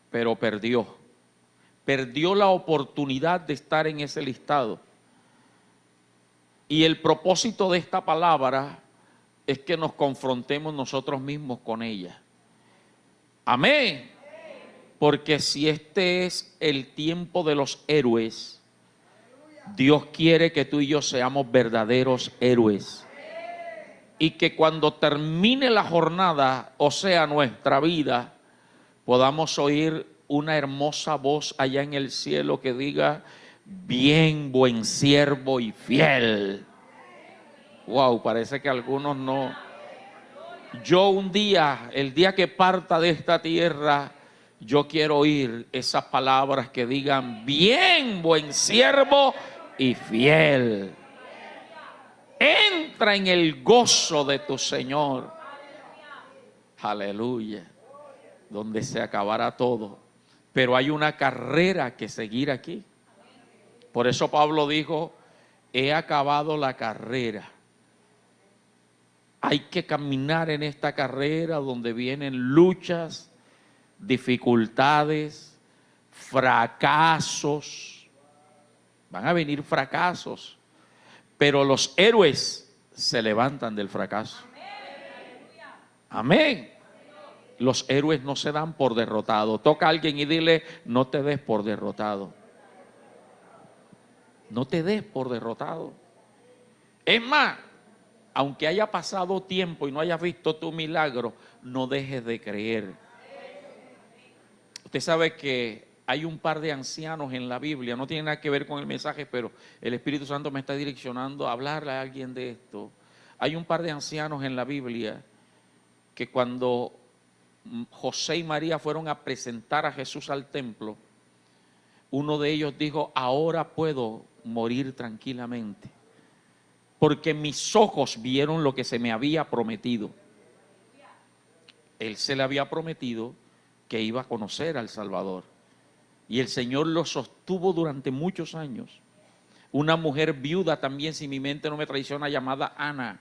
pero perdió la oportunidad de estar en ese listado. Y el propósito de esta palabra es que nos confrontemos nosotros mismos con ella. Amén. Porque si este es el tiempo de los héroes, Dios quiere que tú y yo seamos verdaderos héroes. Y que cuando termine la jornada, o sea, nuestra vida, podamos oír una hermosa voz allá en el cielo que diga: bien, buen siervo y fiel. Wow, parece que algunos no. Yo un día, el día que parta de esta tierra, yo quiero oír esas palabras que digan: bien, buen siervo y fiel. Entra en el gozo de tu Señor. Aleluya. Donde se acabará todo. Pero hay una carrera que seguir aquí. Por eso Pablo dijo: he acabado la carrera. Hay que caminar en esta carrera donde vienen luchas, dificultades, fracasos. Van a venir fracasos. Pero los héroes se levantan del fracaso. Amén. Los héroes no se dan por derrotados. Toca a alguien y dile: no te des por derrotado. No te des por derrotado. Es más, aunque haya pasado tiempo y no hayas visto tu milagro, no dejes de creer. Usted sabe que hay un par de ancianos en la Biblia, no tiene nada que ver con el mensaje, pero el Espíritu Santo me está direccionando a hablarle a alguien de esto. Hay un par de ancianos en la Biblia que cuando José y María fueron a presentar a Jesús al templo, uno de ellos dijo: ahora puedo morir tranquilamente, porque mis ojos vieron lo que se me había prometido. Él se le había prometido que iba a conocer al Salvador. Y el Señor lo sostuvo durante muchos años. Una mujer viuda también, si mi mente no me traiciona, llamada Ana,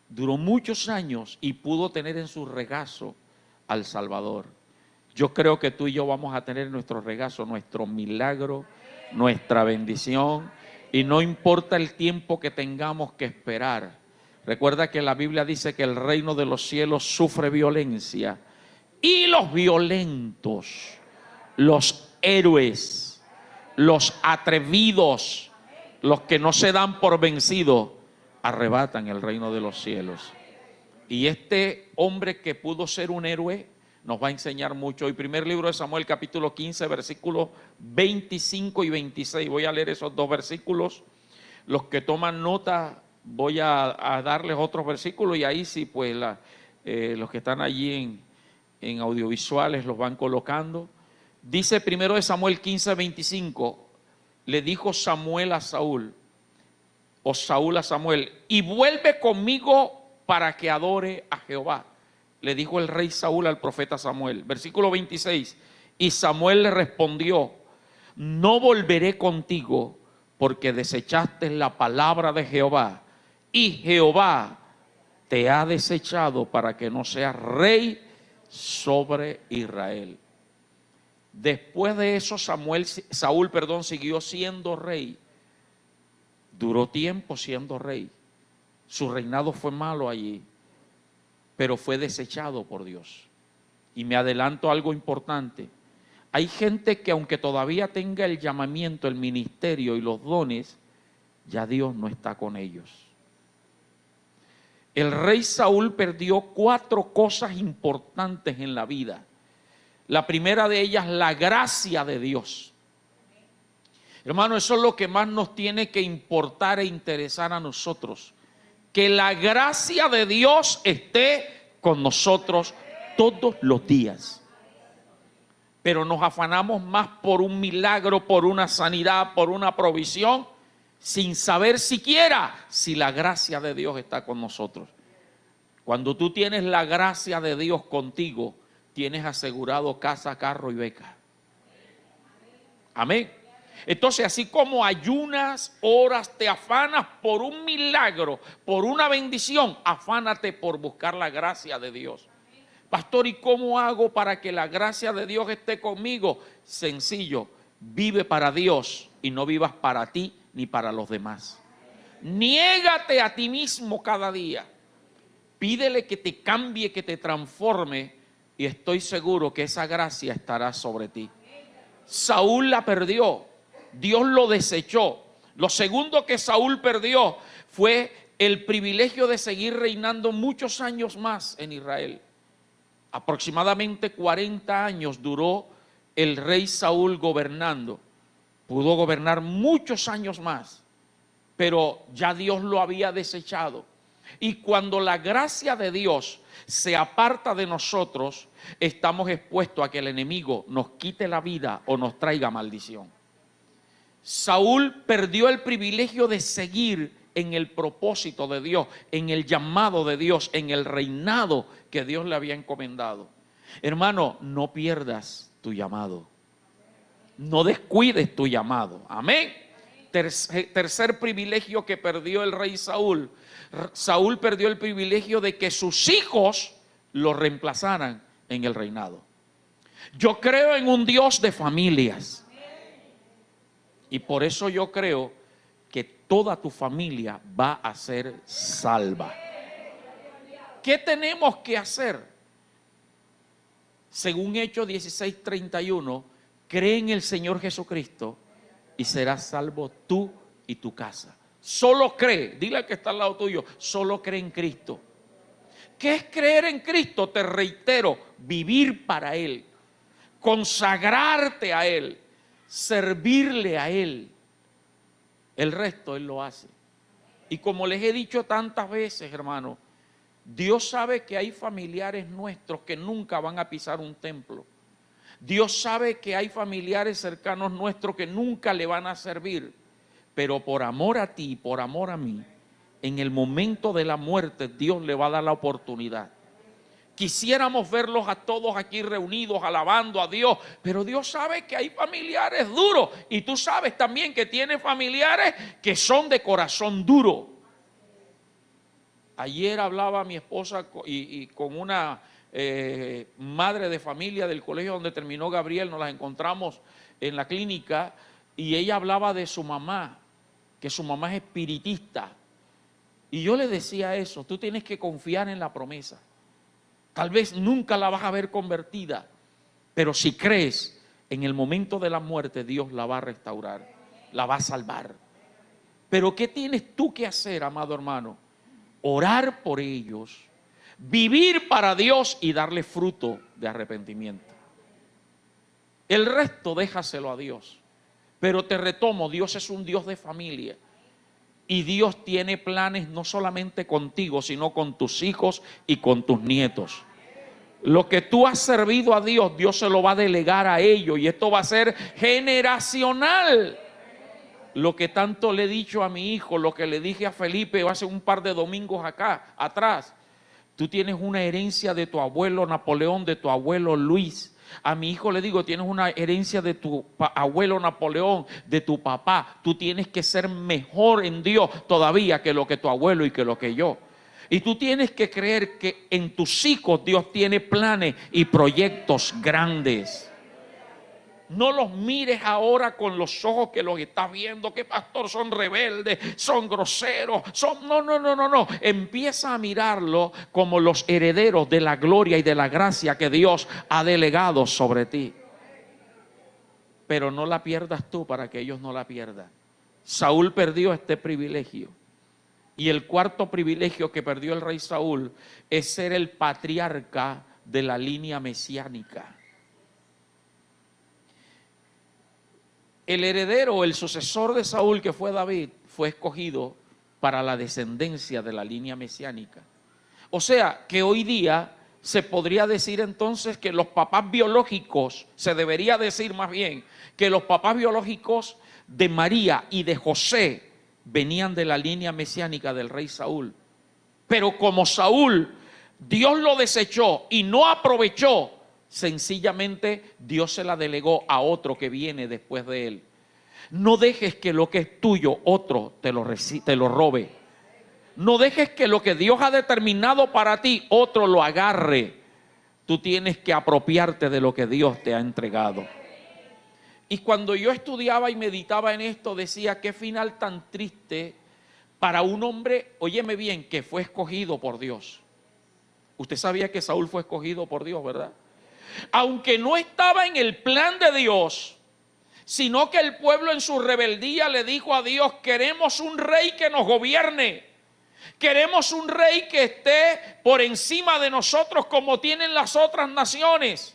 duró muchos años y pudo tener en su regazo al Salvador. Yo creo que tú y yo vamos a tener en nuestro regazo nuestro milagro, nuestra bendición, y no importa el tiempo que tengamos que esperar. Recuerda que la Biblia dice que el reino de los cielos sufre violencia, y los violentos, los héroes, los atrevidos, los que no se dan por vencidos, arrebatan el reino de los cielos. Y este hombre que pudo ser un héroe nos va a enseñar mucho. Y primer libro de Samuel, capítulo 15, versículos 25 y 26. Voy a leer esos dos versículos. Los que toman nota, voy a darles otros versículos, y ahí sí, pues los que están allí en audiovisuales los van colocando. Dice primero de Samuel 15, 25. Le dijo Samuel a Saúl, o Saúl a Samuel: y vuelve conmigo para que adore a Jehová. Le dijo el rey Saúl al profeta Samuel. Versículo 26. Y Samuel le respondió: no volveré contigo, porque desechaste la palabra de Jehová, y Jehová te ha desechado para que no seas rey sobre Israel. Después de eso Saúl siguió siendo rey. Duró tiempo siendo rey. Su reinado fue malo allí, pero fue desechado por Dios. Y me adelanto a algo importante. Hay gente que, aunque todavía tenga el llamamiento, el ministerio y los dones, ya Dios no está con ellos. El rey Saúl perdió 4 cosas importantes en la vida. La primera de ellas, la gracia de Dios. Hermano, eso es lo que más nos tiene que importar e interesar a nosotros. Que la gracia de Dios esté con nosotros todos los días. Pero nos afanamos más por un milagro, por una sanidad, por una provisión, sin saber siquiera si la gracia de Dios está con nosotros. Cuando tú tienes la gracia de Dios contigo, tienes asegurado casa, carro y beca. Amén. Entonces, así como ayunas, oras, te afanas por un milagro, por una bendición, afánate por buscar la gracia de Dios. Pastor, ¿y cómo hago para que la gracia de Dios esté conmigo? Sencillo, vive para Dios y no vivas para ti ni para los demás. Niégate a ti mismo cada día. Pídele que te cambie, que te transforme, y estoy seguro que esa gracia estará sobre ti. Saúl la perdió, Dios lo desechó. Lo segundo que Saúl perdió fue el privilegio de seguir reinando muchos años más en Israel. Aproximadamente 40 años duró el rey Saúl gobernando. Pudo gobernar muchos años más, pero ya Dios lo había desechado. Y cuando la gracia de Dios se aparta de nosotros, estamos expuestos a que el enemigo nos quite la vida o nos traiga maldición. Saúl perdió el privilegio de seguir en el propósito de Dios, en el llamado de Dios, en el reinado que Dios le había encomendado. Hermano, no pierdas tu llamado. No descuides tu llamado. Amén. Tercer privilegio que perdió el rey Saúl. Saúl perdió el privilegio de que sus hijos lo reemplazaran en el reinado. Yo creo en un Dios de familias. Y por eso yo creo que toda tu familia va a ser salva. ¿Qué tenemos que hacer? Según Hechos 16:31, cree en el Señor Jesucristo y serás salvo tú y tu casa. Solo cree, dile al que está al lado tuyo, solo cree en Cristo. ¿Qué es creer en Cristo? Te reitero, vivir para Él, consagrarte a Él, servirle a Él. El resto Él lo hace. Y como les he dicho tantas veces, hermano, Dios sabe que hay familiares nuestros que nunca van a pisar un templo. Dios sabe que hay familiares cercanos nuestros que nunca le van a servir. Pero por amor a ti, por amor a mí, en el momento de la muerte Dios le va a dar la oportunidad. Quisiéramos verlos a todos aquí reunidos alabando a Dios, pero Dios sabe que hay familiares duros y tú sabes también que tiene familiares que son de corazón duro. Ayer hablaba mi esposa y con una madre de familia del colegio donde terminó Gabriel, nos las encontramos en la clínica y ella hablaba de su mamá, que su mamá es espiritista. Y yo le decía eso, tú tienes que confiar en la promesa. Tal vez nunca la vas a ver convertida, pero si crees, en el momento de la muerte Dios la va a restaurar, la va a salvar. Pero ¿qué tienes tú que hacer, amado hermano? Orar por ellos, vivir para Dios y darle fruto de arrepentimiento. El resto déjaselo a Dios. Pero te retomo, Dios es un Dios de familia. Y Dios tiene planes no solamente contigo, sino con tus hijos y con tus nietos. Lo que tú has servido a Dios, Dios se lo va a delegar a ellos. Y esto va a ser generacional. Lo que tanto le he dicho a mi hijo, lo que le dije a Felipe hace un par de domingos atrás. Tú tienes una herencia de tu abuelo Napoleón, de tu abuelo Luis. A mi hijo le digo, tienes una herencia de tu abuelo Napoleón, de tu papá. Tú tienes que ser mejor en Dios todavía que lo que tu abuelo y que lo que yo. Y tú tienes que creer que en tus hijos Dios tiene planes y proyectos grandes. No los mires ahora con los ojos que los estás viendo, que pastor son rebeldes, son groseros, no. Empieza a mirarlo como los herederos de la gloria y de la gracia que Dios ha delegado sobre ti. Pero no la pierdas tú para que ellos no la pierdan. Saúl perdió este privilegio. Y el cuarto privilegio que perdió el rey Saúl es ser el patriarca de la línea mesiánica. El heredero, el sucesor de Saúl, que fue David, fue escogido para la descendencia de la línea mesiánica. O sea, que hoy día se podría decir entonces que los papás biológicos, se debería decir más bien, que los papás biológicos de María y de José venían de la línea mesiánica del rey Saúl. Pero como Saúl, Dios lo desechó y no aprovechó, sencillamente Dios se la delegó a otro que viene después de él. No dejes que lo que es tuyo otro te lo robe. No dejes que lo que Dios ha determinado para ti otro lo agarre. Tú tienes que apropiarte de lo que Dios te ha entregado. Y cuando yo estudiaba y meditaba en esto, decía, qué final tan triste para un hombre, óyeme bien, que fue escogido por Dios. Usted sabía que Saúl fue escogido por Dios, ¿verdad? Aunque no estaba en el plan de Dios, sino que el pueblo en su rebeldía le dijo a Dios, queremos un rey que nos gobierne. Queremos un rey que esté por encima de nosotros como tienen las otras naciones.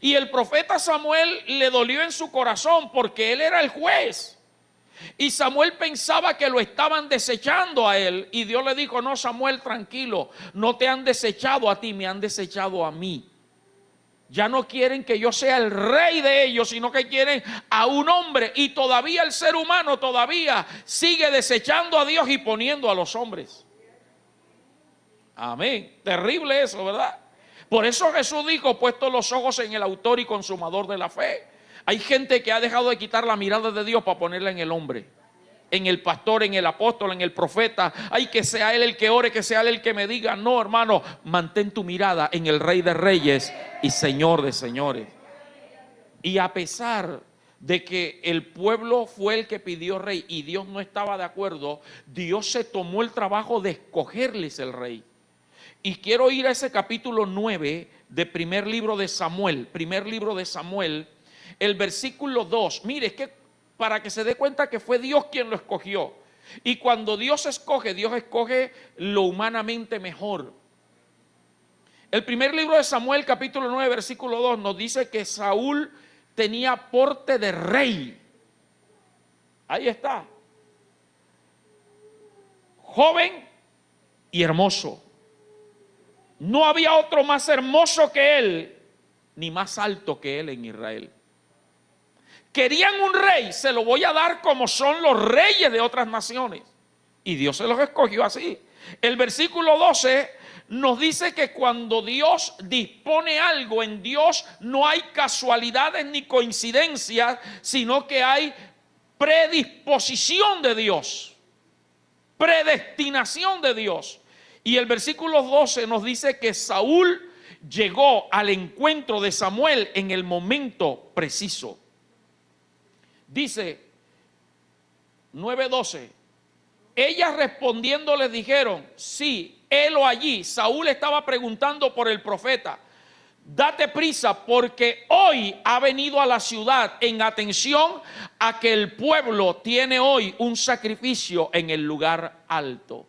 Y el profeta Samuel le dolió en su corazón porque él era el juez. Y Samuel pensaba que lo estaban desechando a él. Y Dios le dijo, no, Samuel, tranquilo, no te han desechado a ti, me han desechado a mí. Ya no quieren que yo sea el rey de ellos, sino que quieren a un hombre. Y todavía el ser humano todavía sigue desechando a Dios y poniendo a los hombres. Amén. Terrible eso, ¿verdad? Por eso Jesús dijo, puesto los ojos en el autor y consumador de la fe. Hay gente que ha dejado de quitar la mirada de Dios para ponerla en el hombre, en el pastor, en el apóstol, en el profeta. Ay, que sea él el que ore, que sea él el que me diga. No, hermano, mantén tu mirada en el Rey de Reyes y Señor de Señores. Y a pesar de que el pueblo fue el que pidió rey y Dios no estaba de acuerdo, Dios se tomó el trabajo de escogerles el rey. Y quiero ir a ese capítulo 9 de primer libro de Samuel, el versículo 2. Mire, es que para que se dé cuenta que fue Dios quien lo escogió. Y cuando Dios escoge lo humanamente mejor. El primer libro de Samuel, capítulo 9, versículo 2, nos dice que Saúl tenía porte de rey. Ahí está. Joven y hermoso. No había otro más hermoso que él, ni más alto que él en Israel. Querían un rey, se lo voy a dar como son los reyes de otras naciones. Y Dios se los escogió así. El versículo 12 nos dice que cuando Dios dispone algo, en Dios no hay casualidades ni coincidencias, sino que hay predisposición de Dios, predestinación de Dios. Y el versículo 12 nos dice que Saúl llegó al encuentro de Samuel en el momento preciso. Dice 9:12, ellas respondiendo les dijeron, sí, helo allí. Saúl estaba preguntando por el profeta. Date prisa porque hoy ha venido a la ciudad en atención a que el pueblo tiene hoy un sacrificio en el lugar alto.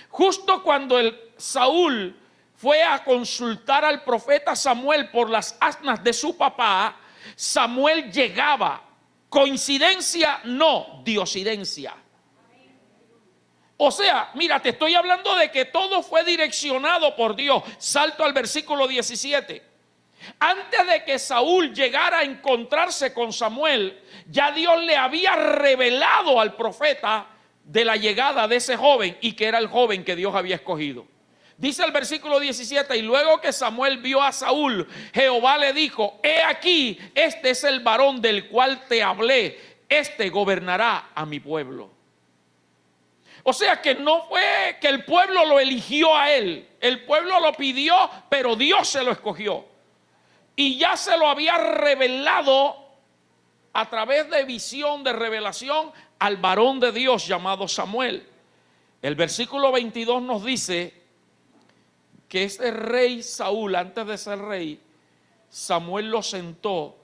Justo cuando Saúl fue a consultar al profeta Samuel por las asnas de su papá, Samuel llegaba. Coincidencia, no, diosidencia. O sea, mira, te estoy hablando de que todo fue direccionado por Dios. Salto al versículo 17. Antes de que Saúl llegara a encontrarse con Samuel, ya Dios le había revelado al profeta de la llegada de ese joven y que era el joven que Dios había escogido. Dice el versículo 17, y luego que Samuel vio a Saúl, Jehová le dijo, he aquí, este es el varón del cual te hablé, este gobernará a mi pueblo. O sea que no fue que el pueblo lo eligió a él, el pueblo lo pidió, pero Dios se lo escogió. Y ya se lo había revelado a través de visión, de revelación, al varón de Dios llamado Samuel. El versículo 22 nos dice que este rey Saúl, antes de ser rey, Samuel lo sentó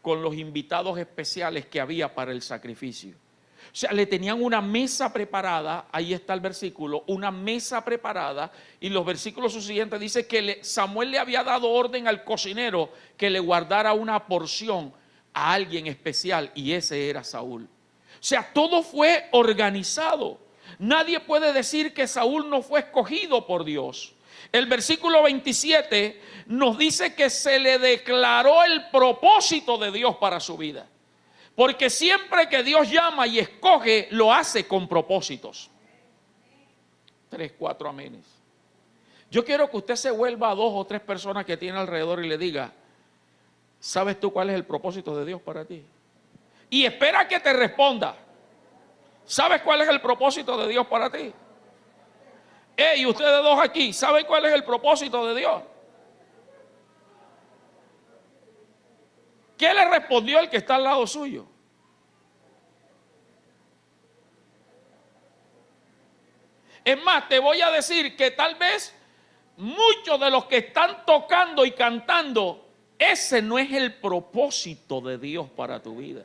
con los invitados especiales que había para el sacrificio. O sea, le tenían una mesa preparada, ahí está el versículo, una mesa preparada, y los versículos subsiguientes dice que Samuel le había dado orden al cocinero que le guardara una porción a alguien especial, y ese era Saúl. O sea, todo fue organizado. Nadie puede decir que Saúl no fue escogido por Dios. El versículo 27 nos dice que se le declaró el propósito de Dios para su vida. Porque siempre que Dios llama y escoge, lo hace con propósitos. 3, 4 amenes. Yo quiero que usted se vuelva a 2 o 3 personas que tiene alrededor y le diga, ¿sabes tú cuál es el propósito de Dios para ti? Y espera que te responda. ¿Sabes cuál es el propósito de Dios para ti? Y ustedes 2 aquí, ¿saben cuál es el propósito de Dios? respondió el que está al lado suyo. Es más, te voy a decir que tal vez muchos de los que están tocando y cantando, ese no es el propósito de Dios para tu vida.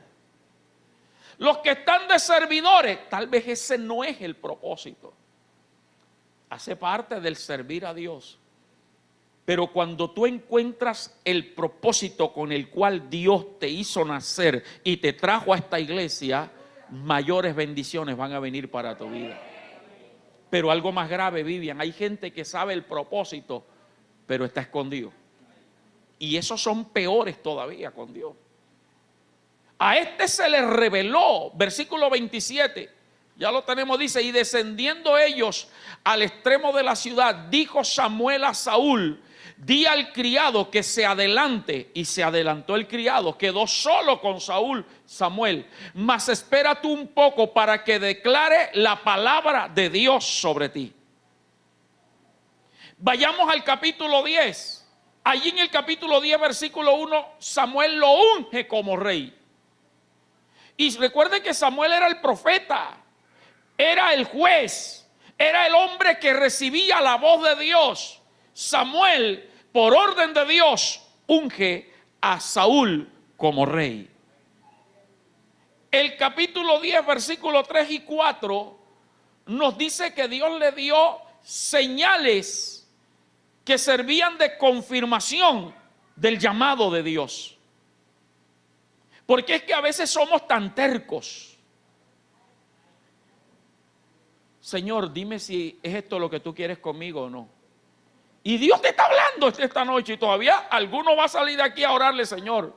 Los que están de servidores, tal vez ese no es el propósito. Hace parte del servir a Dios. Pero cuando tú encuentras el propósito con el cual Dios te hizo nacer y te trajo a esta iglesia, mayores bendiciones van a venir para tu vida. Pero algo más grave, Vivian, hay gente que sabe el propósito, pero está escondido. Y esos son peores todavía con Dios. A este se le reveló, versículo 27, ya lo tenemos, dice, y descendiendo ellos al extremo de la ciudad, dijo Samuel a Saúl, di al criado que se adelante, y se adelantó el criado, quedó solo con Saúl, Samuel, mas espera tú un poco para que declare la palabra de Dios sobre ti. Vayamos al capítulo 10. Allí en el capítulo 10, versículo 1, Samuel lo unge como rey. Y recuerden que Samuel era el profeta, era el juez, era el hombre que recibía la voz de Dios. Samuel, por orden de Dios, unge a Saúl como rey. El capítulo 10, versículos 3 y 4, nos dice que Dios le dio señales que servían de confirmación del llamado de Dios. Porque es que a veces somos tan tercos. Señor, dime si es esto lo que tú quieres conmigo o no. Y Dios te está hablando esta noche y todavía alguno va a salir de aquí a orarle, Señor,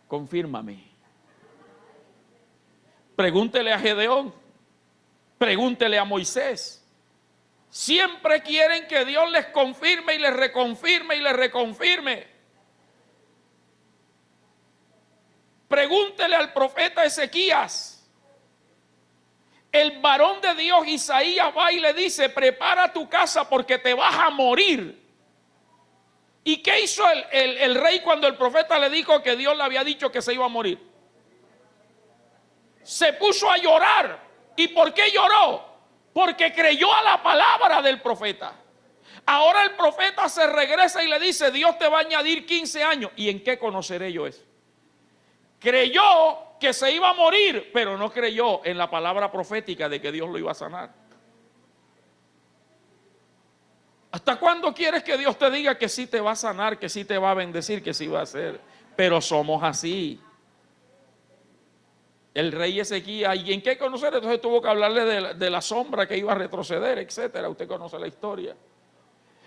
confírmame. Pregúntele a Gedeón, pregúntele a Moisés. Siempre quieren que Dios les confirme y les reconfirme y les reconfirme. Pregúntele al profeta Ezequías. El varón de Dios Isaías va y le dice, prepara tu casa porque te vas a morir. ¿Y qué hizo el rey cuando el profeta le dijo que Dios le había dicho que se iba a morir? Se puso a llorar. ¿Y por qué lloró? Porque creyó a la palabra del profeta. Ahora el profeta se regresa y le dice, Dios te va a añadir 15 años. ¿Y en qué conoceré yo eso? Creyó que se iba a morir, pero no creyó en la palabra profética de que Dios lo iba a sanar. ¿Hasta cuándo quieres que Dios te diga que sí te va a sanar, que sí te va a bendecir, que sí va a hacer? Pero somos así. El rey Ezequías, ¿y en qué conocer? Entonces tuvo que hablarle de la sombra que iba a retroceder, etcétera. Usted conoce la historia.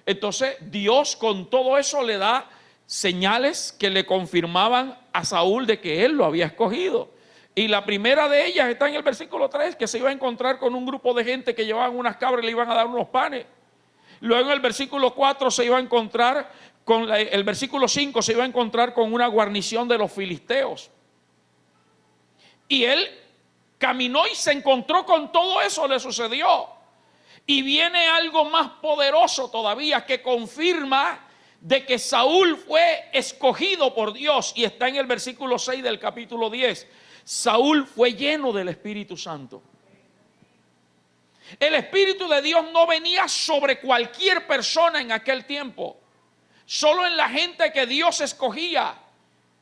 Entonces Dios con todo eso le da señales que le confirmaban a Saúl de que él lo había escogido. Y la primera de ellas está en el versículo 3, que se iba a encontrar con un grupo de gente que llevaban unas cabras y le iban a dar unos panes. Luego en el versículo 4 se iba a encontrar con el versículo 5 se iba a encontrar con una guarnición de los filisteos. Y él caminó y se encontró con todo eso, le sucedió. Y viene algo más poderoso todavía que confirma de que Saúl fue escogido por Dios. Y está en el versículo 6 del capítulo 10. Saúl fue lleno del Espíritu Santo. El Espíritu de Dios no venía sobre cualquier persona en aquel tiempo. Solo en la gente que Dios escogía.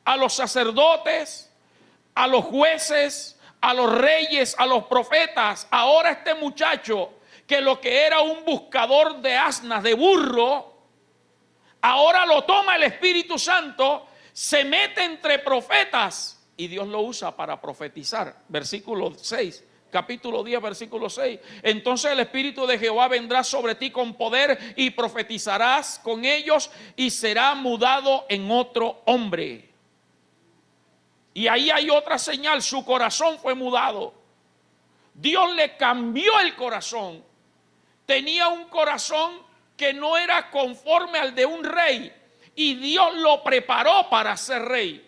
A los sacerdotes, a los jueces, a los reyes, a los profetas. Ahora este muchacho, que lo que era un buscador de asnas, de burro, ahora lo toma el Espíritu Santo, se mete entre profetas y Dios lo usa para profetizar. Versículo 6, capítulo 10, versículo 6. Entonces el Espíritu de Jehová vendrá sobre ti con poder y profetizarás con ellos y será mudado en otro hombre. Y ahí hay otra señal, su corazón fue mudado. Dios le cambió el corazón. Tenía un corazón que no era conforme al de un rey. Y Dios lo preparó para ser rey.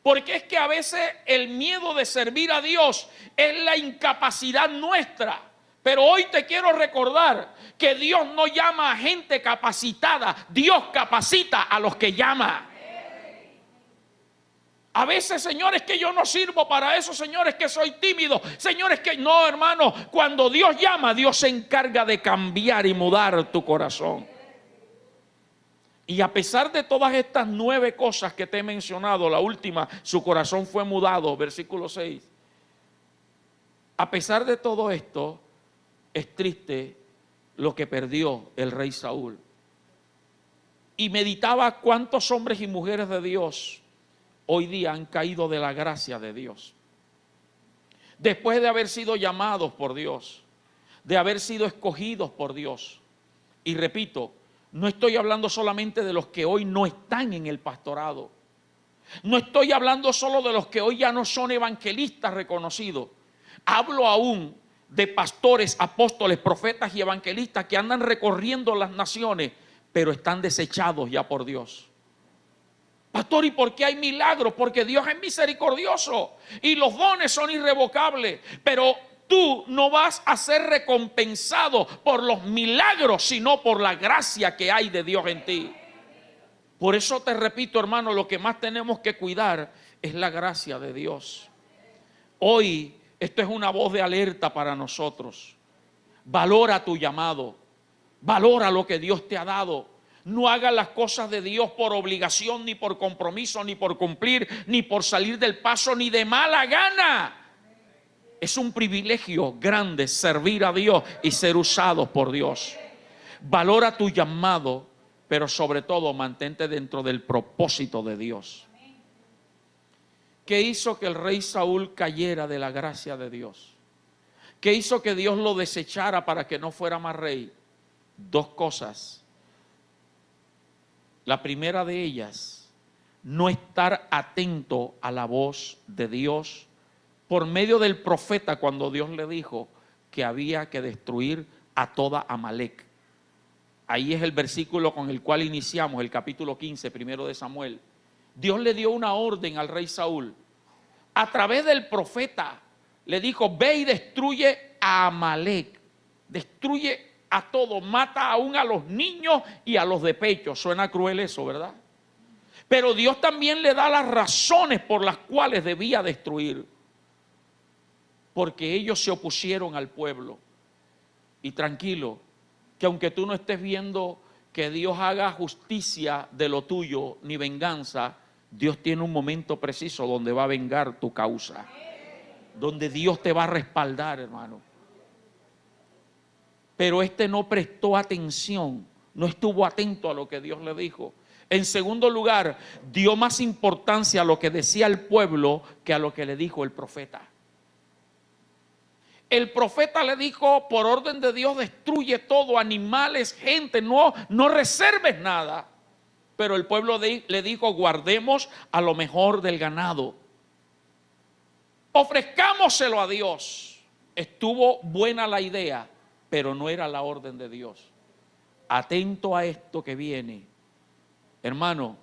Porque es que a veces el miedo de servir a Dios es la incapacidad nuestra. Pero hoy te quiero recordar que Dios no llama a gente capacitada. Dios capacita a los que llama. A veces, señores, que yo no sirvo para eso, señores, que soy tímido, señores, que no, hermano. Cuando Dios llama, Dios se encarga de cambiar y mudar tu corazón. Y a pesar de todas estas 9 cosas que te he mencionado, la última, su corazón fue mudado, versículo 6. A pesar de todo esto, es triste lo que perdió el rey Saúl. Y meditaba cuántos hombres y mujeres de Dios hoy día han caído de la gracia de Dios. Después de haber sido llamados por Dios, de haber sido escogidos por Dios. Y repito, no estoy hablando solamente de los que hoy no están en el pastorado. No estoy hablando solo de los que hoy ya no son evangelistas reconocidos. Hablo aún de pastores, apóstoles, profetas y evangelistas que andan recorriendo las naciones, pero están desechados ya por Dios. Pastor, ¿y por qué hay milagros? Porque Dios es misericordioso y los dones son irrevocables, pero tú no vas a ser recompensado por los milagros, sino por la gracia que hay de Dios en ti. Por eso te repito, hermano, lo que más tenemos que cuidar es la gracia de Dios. Hoy esto es una voz de alerta para nosotros. Valora tu llamado, valora lo que Dios te ha dado. No hagas las cosas de Dios por obligación, ni por compromiso, ni por cumplir, ni por salir del paso, ni de mala gana. Es un privilegio grande servir a Dios y ser usado por Dios. Valora tu llamado, pero sobre todo mantente dentro del propósito de Dios. ¿Qué hizo que el rey Saúl cayera de la gracia de Dios? ¿Qué hizo que Dios lo desechara para que no fuera más rey? 2 cosas. La primera de ellas, no estar atento a la voz de Dios por medio del profeta cuando Dios le dijo que había que destruir a toda Amalek. Ahí es el versículo con el cual iniciamos el capítulo 15, primero de Samuel. Dios le dio una orden al rey Saúl. A través del profeta le dijo, ve y destruye a Amalek. Destruye a todo, mata aún a los niños y a los de pecho. Suena cruel eso, ¿verdad? Pero Dios también le da las razones por las cuales debía destruir. Porque ellos se opusieron al pueblo. Y tranquilo, que aunque tú no estés viendo que Dios haga justicia de lo tuyo, ni venganza, Dios tiene un momento preciso donde va a vengar tu causa. Donde Dios te va a respaldar, hermano. Pero no prestó atención, no estuvo atento a lo que Dios le dijo. En segundo lugar, dio más importancia a lo que decía el pueblo que a lo que le dijo el profeta. El profeta le dijo, por orden de Dios, destruye todo, animales, gente, no reserves nada. Pero el pueblo le dijo, guardemos a lo mejor del ganado. Ofrezcámoselo a Dios. Estuvo buena la idea, pero no era la orden de Dios. Atento a esto que viene. Hermano,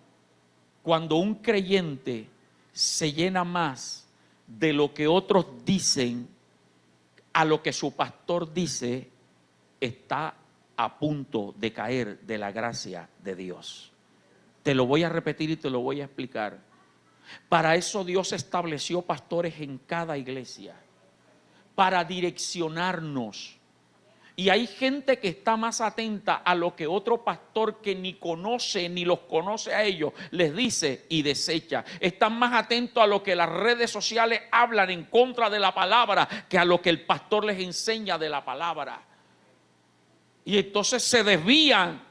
cuando un creyente se llena más de lo que otros dicen a lo que su pastor dice, está a punto de caer de la gracia de Dios. Te lo voy a repetir y te lo voy a explicar. Para eso Dios estableció pastores en cada iglesia, para direccionarnos. Y hay gente que está más atenta a lo que otro pastor que ni conoce ni los conoce a ellos les dice y desecha. Están más atentos a lo que las redes sociales hablan en contra de la palabra que a lo que el pastor les enseña de la palabra. Y entonces se desvían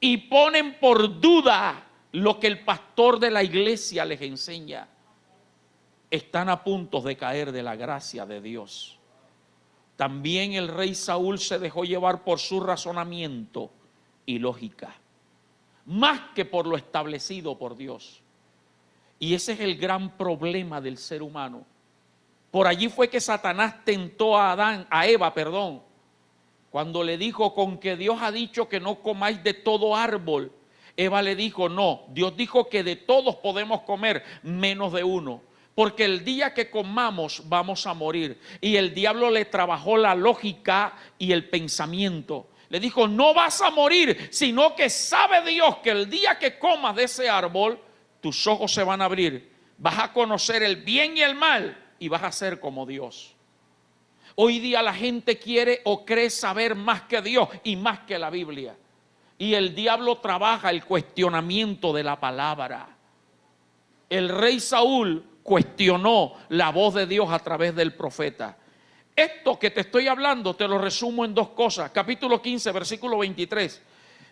y ponen por duda lo que el pastor de la iglesia les enseña. Están a punto de caer de la gracia de Dios. También el rey Saúl se dejó llevar por su razonamiento y lógica, más que por lo establecido por Dios. Y ese es el gran problema del ser humano. Por allí fue que Satanás tentó a Eva, cuando le dijo, con que Dios ha dicho que no comáis de todo árbol. Eva le dijo, no, Dios dijo que de todos podemos comer, menos de uno. Porque el día que comamos vamos a morir. Y el diablo le trabajó la lógica y el pensamiento. Le dijo, no vas a morir, sino que sabe Dios que el día que comas de ese árbol, tus ojos se van a abrir. vas a conocer el bien y el mal y vas a ser como Dios. Hoy día la gente quiere o cree saber más que Dios y más que la Biblia. Y el diablo trabaja el cuestionamiento de la palabra. El rey Saúl cuestionó la voz de Dios a través del profeta. Esto que te estoy hablando te lo resumo en dos cosas. Capítulo 15, versículo 23.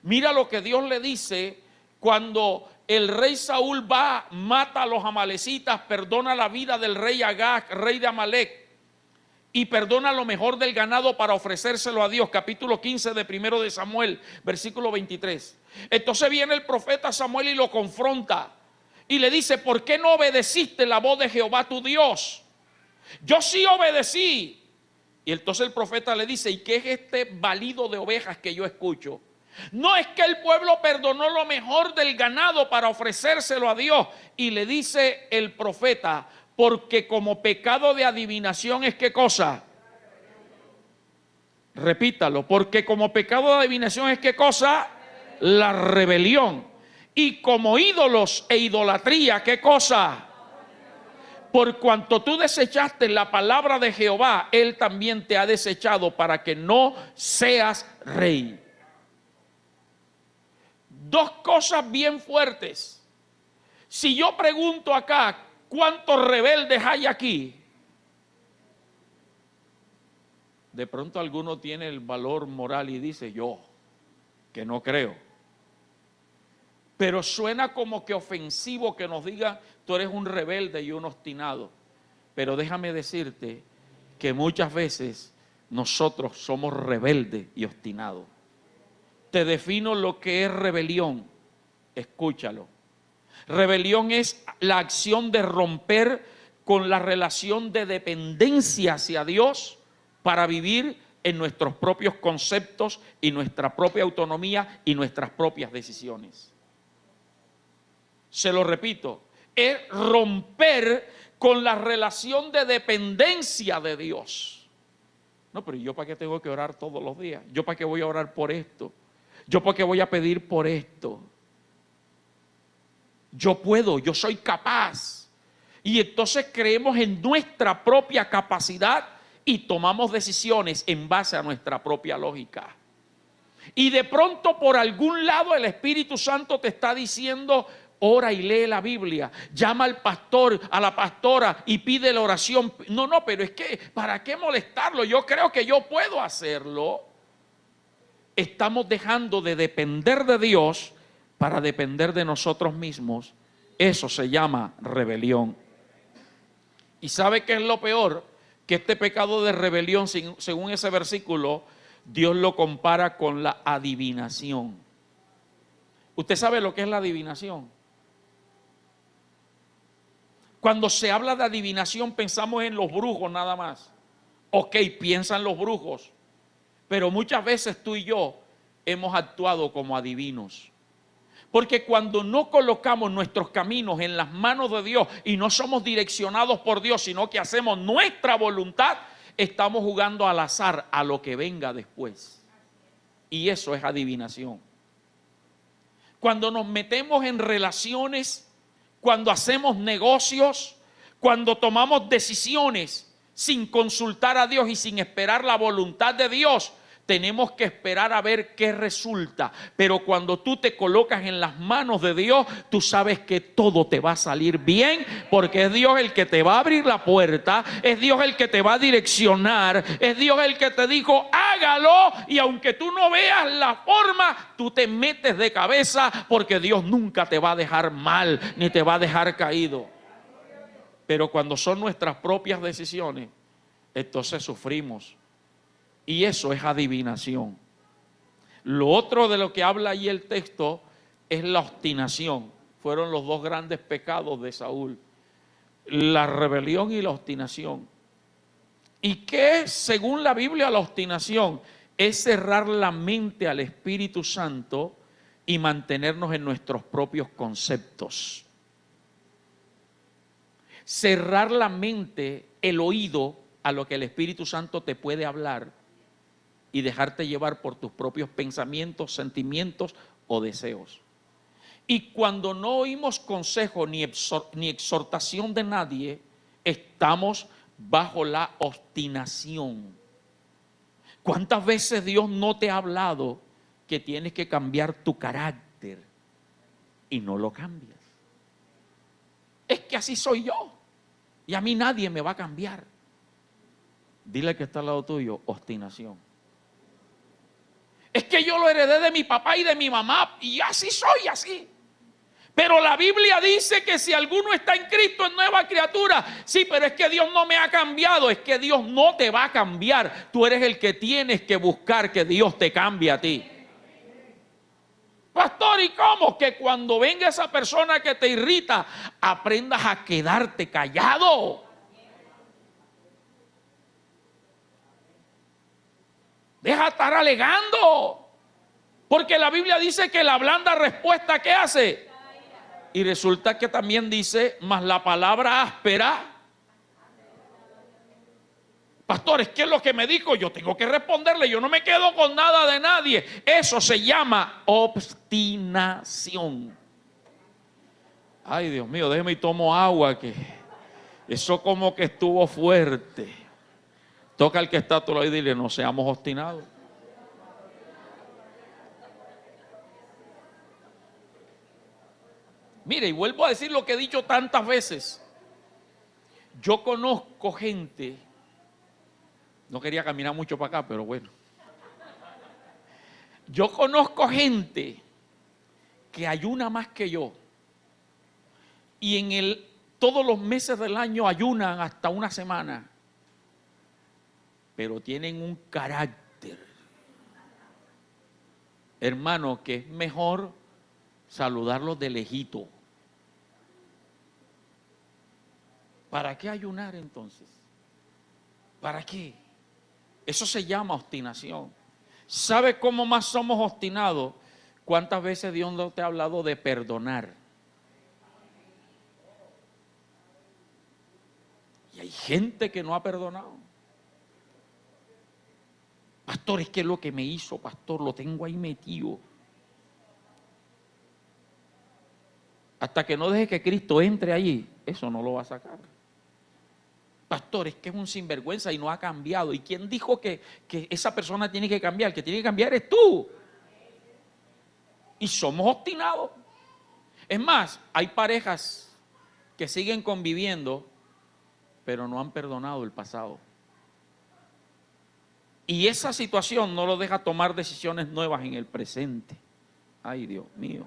Mira lo que Dios le dice cuando el rey Saúl va, mata a los amalecitas, perdona la vida del rey Agag, rey de Amalec, y perdona lo mejor del ganado para ofrecérselo a Dios. Capítulo 15 de primero de Samuel, versículo 23. Entonces viene el profeta Samuel y lo confronta y le dice: ¿por qué no obedeciste la voz de Jehová tu Dios? Yo sí obedecí. Y entonces el profeta le dice: ¿y qué es este balido de ovejas que yo escucho? No, es que el pueblo perdonó lo mejor del ganado para ofrecérselo a Dios. Y le dice el profeta: porque como pecado de adivinación es ¿qué cosa? Repítalo, porque como pecado de adivinación es ¿qué cosa? La rebelión. Y como ídolos e idolatría, ¿qué cosa? Por cuanto tú desechaste la palabra de Jehová, Él también te ha desechado para que no seas rey. Dos cosas bien fuertes. Si yo pregunto acá, ¿cuántos rebeldes hay aquí? De pronto alguno tiene el valor moral y dice: yo, que no creo. Pero suena como que ofensivo que nos diga: tú eres un rebelde y un obstinado. Pero déjame decirte que muchas veces nosotros somos rebeldes y obstinados. Te defino lo que es rebelión. Escúchalo. Rebelión es la acción de romper con la relación de dependencia hacia Dios para vivir en nuestros propios conceptos y nuestra propia autonomía y nuestras propias decisiones. Se lo repito, es romper con la relación de dependencia de Dios. No, pero ¿yo para qué tengo que orar todos los días? ¿Yo para qué voy a orar por esto? ¿Yo para qué voy a pedir por esto? Yo puedo, yo soy capaz. Y entonces creemos en nuestra propia capacidad y tomamos decisiones en base a nuestra propia lógica. Y de pronto por algún lado el Espíritu Santo te está diciendo: ora y lee la Biblia, llama al pastor, a la pastora y pide la oración. No, pero es que ¿para qué molestarlo? Yo creo que yo puedo hacerlo. Estamos dejando de depender de Dios para depender de nosotros mismos. Eso se llama rebelión. ¿Y sabe qué es lo peor? Que este pecado de rebelión, según ese versículo, Dios lo compara con la adivinación. ¿Usted sabe lo que es la adivinación? Cuando se habla de adivinación pensamos en los brujos nada más. Ok, piensan los brujos, pero muchas veces tú y yo hemos actuado como adivinos. Porque cuando no colocamos nuestros caminos en las manos de Dios y no somos direccionados por Dios, sino que hacemos nuestra voluntad, estamos jugando al azar a lo que venga después. Y eso es adivinación. Cuando nos metemos en relaciones, cuando hacemos negocios, cuando tomamos decisiones sin consultar a Dios y sin esperar la voluntad de Dios, tenemos que esperar a ver qué resulta. Pero cuando tú te colocas en las manos de Dios, tú sabes que todo te va a salir bien, porque es Dios el que te va a abrir la puerta, es Dios el que te va a direccionar, es Dios el que te dijo hágalo, y aunque tú no veas la forma, tú te metes de cabeza, porque Dios nunca te va a dejar mal, ni te va a dejar caído. Pero cuando son nuestras propias decisiones, entonces sufrimos. Y eso es adivinación. Lo otro de lo que habla ahí el texto es la obstinación. Fueron los dos grandes pecados de Saúl: la rebelión y la obstinación. ¿Y qué es, según la Biblia, la obstinación? Es cerrar la mente al Espíritu Santo y mantenernos en nuestros propios conceptos. Cerrar la mente, el oído a lo que el Espíritu Santo te puede hablar y dejarte llevar por tus propios pensamientos, sentimientos o deseos. Y cuando no oímos consejo ni exhortación de nadie, estamos bajo la obstinación. ¿Cuántas veces Dios no te ha hablado que tienes que cambiar tu carácter y no lo cambias? Es que así soy yo y a mí nadie me va a cambiar. Dile al que está al lado tuyo, obstinación. Es que yo lo heredé de mi papá y de mi mamá y así soy, así. Pero la Biblia dice que si alguno está en Cristo es nueva criatura. Sí, pero es que Dios no me ha cambiado. Es que Dios no te va a cambiar. Tú eres el que tienes que buscar que Dios te cambie a ti. Pastor, ¿y cómo? Que cuando venga esa persona que te irrita, aprendas a quedarte callado. Deja de estar alegando. Porque la Biblia dice que la blanda respuesta, ¿qué hace? Y resulta que también dice, más la palabra áspera. Pastor, es que es lo que me dijo, yo tengo que responderle, yo no me quedo con nada de nadie. Eso se llama obstinación. Ay, Dios mío, déjeme y tomo agua, que eso como que estuvo fuerte. Toca al que está a tu lado y dile, no seamos obstinados. Mire, y vuelvo a decir lo que he dicho tantas veces. Yo conozco gente, no quería caminar mucho para acá, pero bueno. Yo conozco gente que ayuna más que yo. Y todos los meses del año ayunan hasta una semana. Pero tienen un carácter, hermano, que es mejor saludarlos de lejito. ¿Para qué ayunar entonces? ¿Para qué? Eso se llama obstinación. ¿Sabe cómo más somos obstinados? ¿Cuántas veces Dios no te ha hablado de perdonar? Y hay gente que no ha perdonado. Pastor, es que lo que me hizo, pastor, lo tengo ahí metido. Hasta que no deje que Cristo entre allí, eso no lo va a sacar. Pastor, es que es un sinvergüenza y no ha cambiado. ¿Y quién dijo que esa persona tiene que cambiar? El que tiene que cambiar es tú. Y somos obstinados. Es más, hay parejas que siguen conviviendo, pero no han perdonado el pasado. Y esa situación no lo deja tomar decisiones nuevas en el presente. Ay, Dios mío.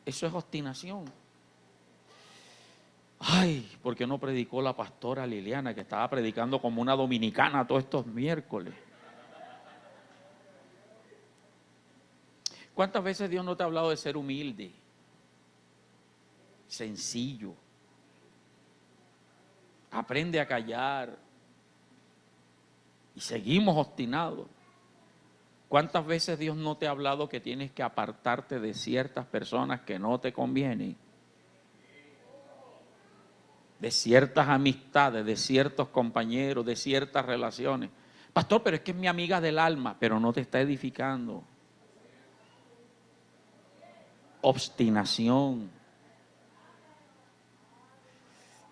Eso es obstinación. Ay, ¿por qué no predicó la pastora Liliana, que estaba predicando como una dominicana todos estos miércoles? ¿Cuántas veces Dios no te ha hablado de ser humilde? Sencillo. Aprende a callar. Y seguimos obstinados. ¿Cuántas veces Dios no te ha hablado que tienes que apartarte de ciertas personas que no te convienen? De ciertas amistades, de ciertos compañeros, de ciertas relaciones. Pastor, pero es que es mi amiga del alma, pero no te está edificando. Obstinación.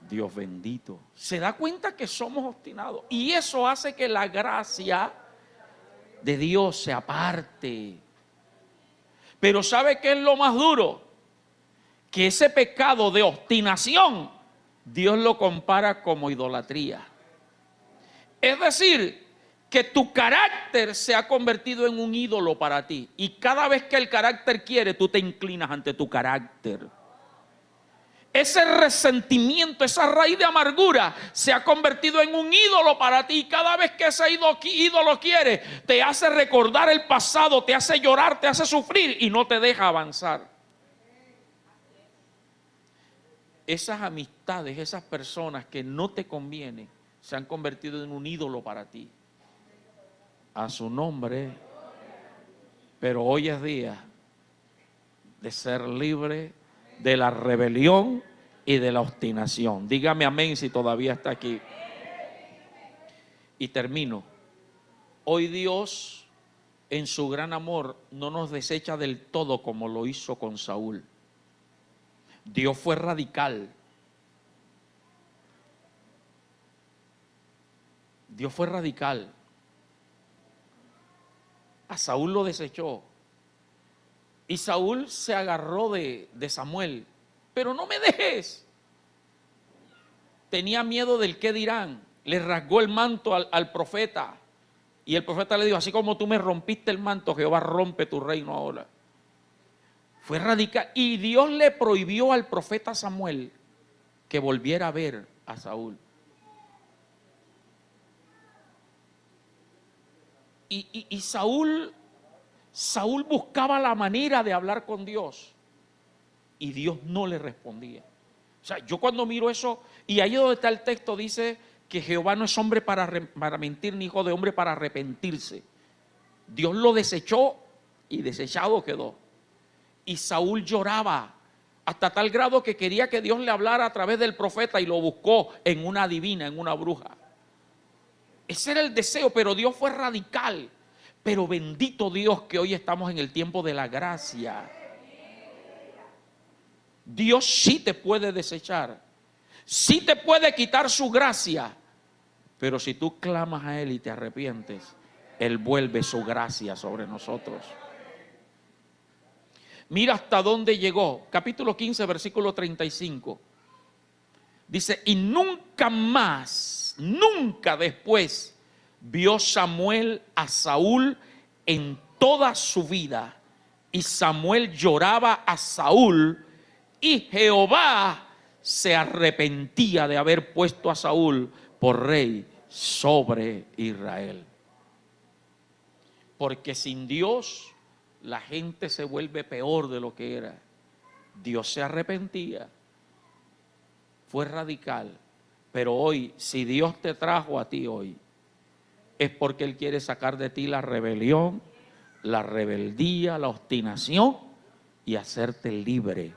Dios bendito. Se da cuenta que somos obstinados. Y eso hace que la gracia de Dios se aparte. Pero ¿sabe qué es lo más duro? Que ese pecado de obstinación, Dios lo compara como idolatría. Es decir, que tu carácter se ha convertido en un ídolo para ti. Y cada vez que el carácter quiere, tú te inclinas ante tu carácter. Ese resentimiento, esa raíz de amargura se ha convertido en un ídolo para ti. Y cada vez que ese ídolo quiere, te hace recordar el pasado, te hace llorar, te hace sufrir y no te deja avanzar. Esas amistades, esas personas que no te convienen, se han convertido en un ídolo para ti. A su nombre. Pero hoy es día de ser libre de la rebelión y de la obstinación. Dígame amén si todavía está aquí. Y termino. Hoy Dios en su gran amor no nos desecha del todo como lo hizo con Saúl. Dios fue radical. Dios fue radical. A Saúl lo desechó. Y Saúl se agarró de Samuel. Pero no me dejes. Tenía miedo del qué dirán. Le rasgó el manto al profeta. Y el profeta le dijo, así como tú me rompiste el manto, Jehová rompe tu reino ahora. Fue radical. Y Dios le prohibió al profeta Samuel que volviera a ver a Saúl. Y Saúl buscaba la manera de hablar con Dios. Y Dios no le respondía. O sea, yo cuando miro eso, y ahí donde está el texto, dice que Jehová no es hombre para mentir, ni hijo de hombre para arrepentirse. Dios lo desechó y desechado quedó. Y Saúl lloraba hasta tal grado que quería que Dios le hablara a través del profeta y lo buscó en una adivina, en una bruja. Ese era el deseo, pero Dios fue radical. Pero bendito Dios que hoy estamos en el tiempo de la gracia. Dios sí te puede desechar, sí te puede quitar su gracia, pero si tú clamas a Él y te arrepientes, Él vuelve su gracia sobre nosotros. Mira hasta dónde llegó. Capítulo 15, versículo 35. Dice, y nunca más, nunca después vio Samuel a Saúl en toda su vida. Y Samuel lloraba a Saúl, y Jehová se arrepentía de haber puesto a Saúl por rey sobre Israel. Porque sin Dios la gente se vuelve peor de lo que era. Dios se arrepentía. Fue radical. Pero hoy, si Dios te trajo a ti hoy, es porque Él quiere sacar de ti la rebelión, la rebeldía, la obstinación y hacerte libre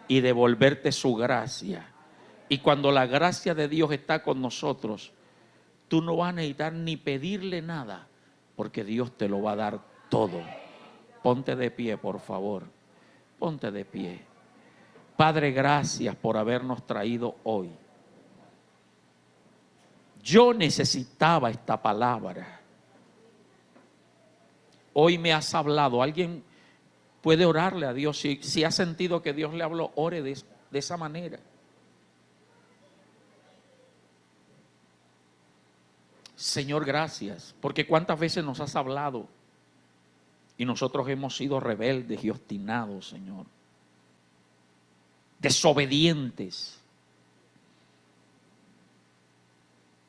y devolverte su gracia. Y cuando la gracia de Dios está con nosotros, tú no vas a necesitar ni pedirle nada, porque Dios te lo va a dar todo. Ponte de pie, por favor. Ponte de pie. Padre, gracias por habernos traído hoy. Yo necesitaba esta palabra. Hoy me has hablado. Alguien puede orarle a Dios. Si ha sentido que Dios le habló, ore de esa manera. Señor, gracias, porque cuántas veces nos has hablado y nosotros hemos sido rebeldes y obstinados, Señor, desobedientes.